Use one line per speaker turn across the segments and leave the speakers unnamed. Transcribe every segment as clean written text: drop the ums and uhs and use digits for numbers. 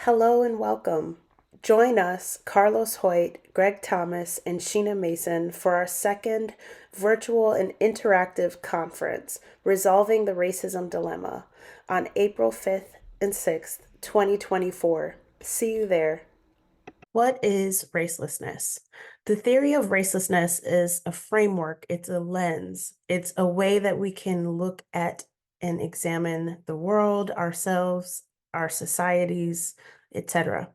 Hello and welcome. Join us, Carlos Hoyt, Greg Thomas, and Sheena Mason for our second virtual and interactive conference, Resolving the Racism Dilemma, on April 5th and 6th, 2024. See you there. What is racelessness? The theory of racelessness is a framework, it's a lens, it's a way that we can look at and examine the world, ourselves, our societies, etc.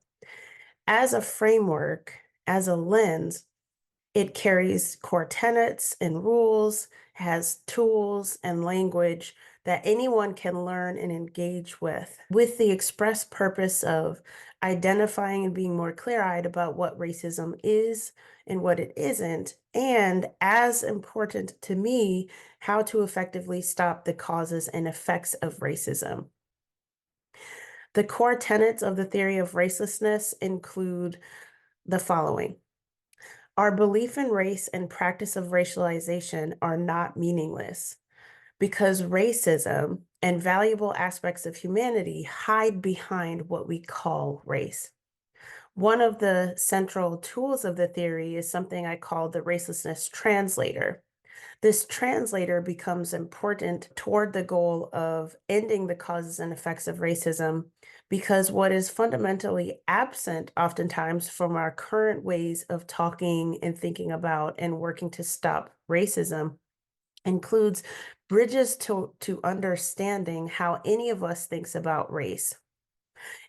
As a framework, as a lens, it carries core tenets and rules, has tools and language that anyone can learn and engage with the express purpose of identifying and being more clear-eyed about what racism is and what it isn't, and as important to me, how to effectively stop the causes and effects of racism. The core tenets of the theory of racelessness include the following. Our belief in race and practice of racialization are not meaningless because racism and valuable aspects of humanity hide behind what we call race. One of the central tools of the theory is something I call the racelessness translator. This translator becomes important toward the goal of ending the causes and effects of racism because what is fundamentally absent oftentimes from our current ways of talking and thinking about and working to stop racism includes bridges to understanding how any of us thinks about race.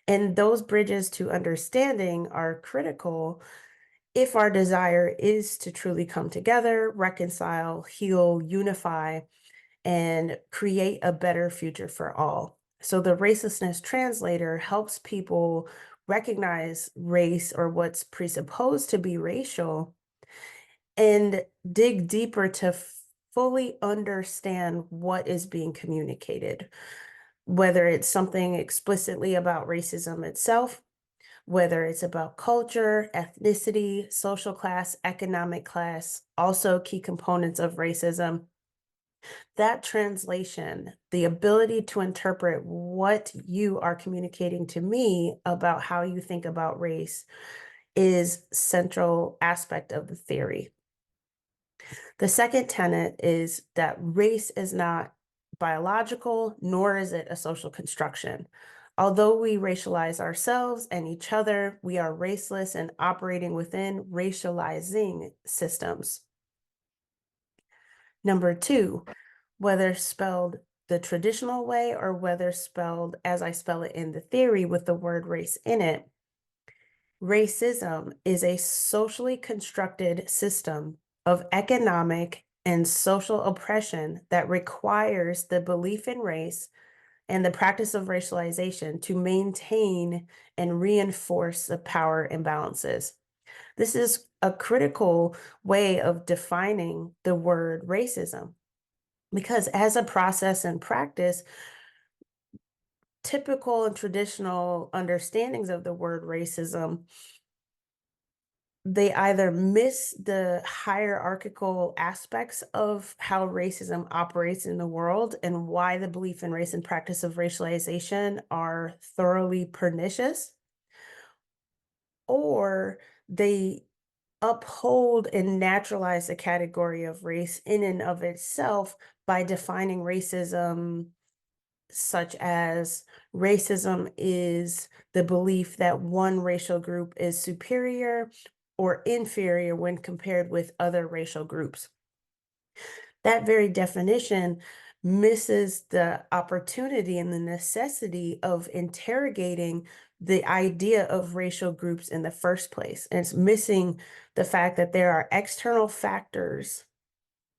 And those bridges to understanding are critical if our desire is to truly come together, reconcile, heal, unify, and create a better future for all. So the racelessness translator helps people recognize race or what's presupposed to be racial and dig deeper to fully understand what is being communicated, whether it's something explicitly about racism itself, whether it's about culture, ethnicity, social class, economic class, also key components of racism. That translation, the ability to interpret what you are communicating to me about how you think about race, is central aspect of the theory. The second tenet is that race is not biological, nor is it a social construction. Although we racialize ourselves and each other, we are raceless and operating within racializing systems. Number two, whether spelled the traditional way or whether spelled as I spell it in the theory with the word race in it, racism is a socially constructed system of economic and social oppression that requires the belief in race and the practice of racialization to maintain and reinforce the power imbalances. This is a critical way of defining the word racism because as a process and practice, typical and traditional understandings of the word racism, they either miss the hierarchical aspects of how racism operates in the world and why the belief in race and practice of racialization are thoroughly pernicious, or they uphold and naturalize the category of race in and of itself by defining racism such as racism is the belief that one racial group is superior or inferior when compared with other racial groups. That very definition misses the opportunity and the necessity of interrogating the idea of racial groups in the first place. And it's missing the fact that there are external factors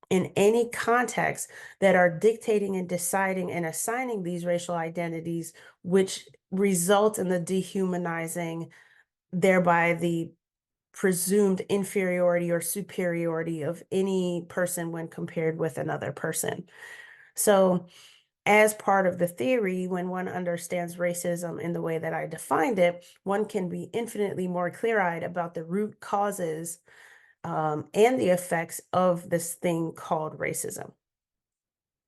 in any context that are dictating and deciding and assigning these racial identities, which result in the dehumanizing, thereby the presumed inferiority or superiority of any person when compared with another person. So as part of the theory, when one understands racism in the way that I defined it, one can be infinitely more clear-eyed about the root causes and the effects of this thing called racism.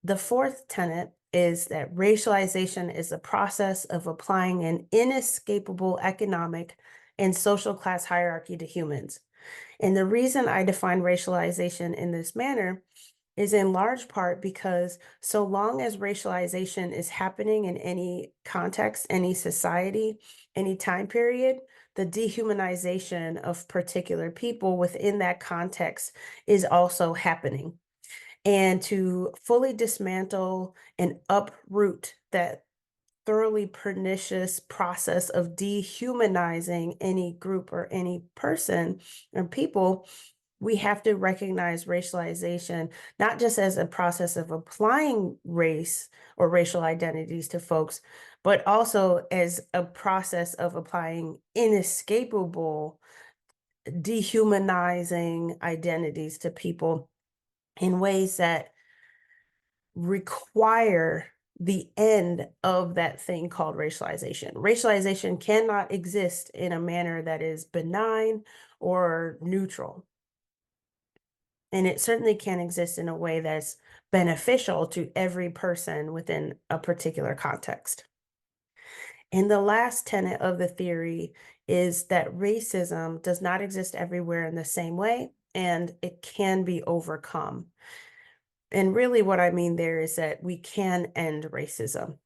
The fourth tenet is that racialization is the process of applying an inescapable economic and social class hierarchy to humans. And the reason I define racialization in this manner is in large part because so long as racialization is happening in any context, any society, any time period, the dehumanization of particular people within that context is also happening. And to fully dismantle and uproot that thoroughly pernicious process of dehumanizing any group or any person and people, we have to recognize racialization not just as a process of applying race or racial identities to folks, but also as a process of applying inescapable dehumanizing identities to people in ways that require the end of that thing called racialization. Racialization cannot exist in a manner that is benign or neutral. And it certainly can't exist in a way that's beneficial to every person within a particular context. And the last tenet of the theory is that racism does not exist everywhere in the same way, and it can be overcome. And really, what I mean there is that we can end racism.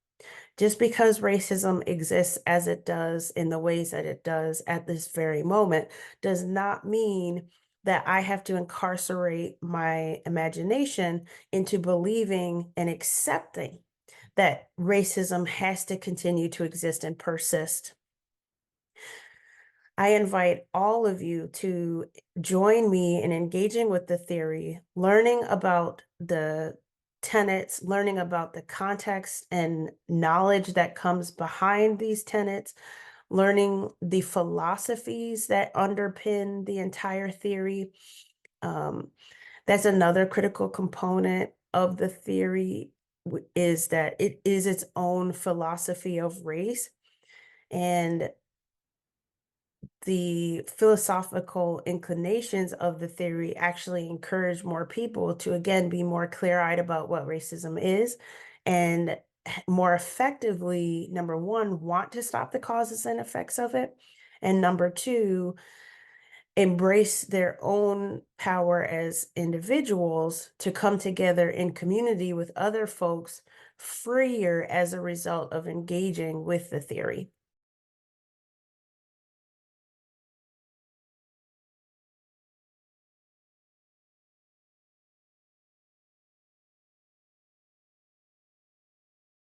Just because racism exists as it does in the ways that it does at this very moment does not mean that I have to incarcerate my imagination into believing and accepting that racism has to continue to exist and persist. I invite all of you to join me in engaging with the theory, learning about the tenets, learning about the context and knowledge that comes behind these tenets, learning the philosophies that underpin the entire theory. That's another critical component of the theory, is that it is its own philosophy of race. And the philosophical inclinations of the theory actually encourage more people to, again, be more clear-eyed about what racism is and more effectively, number one, want to stop the causes and effects of it. And number two, embrace their own power as individuals to come together in community with other folks freer as a result of engaging with the theory.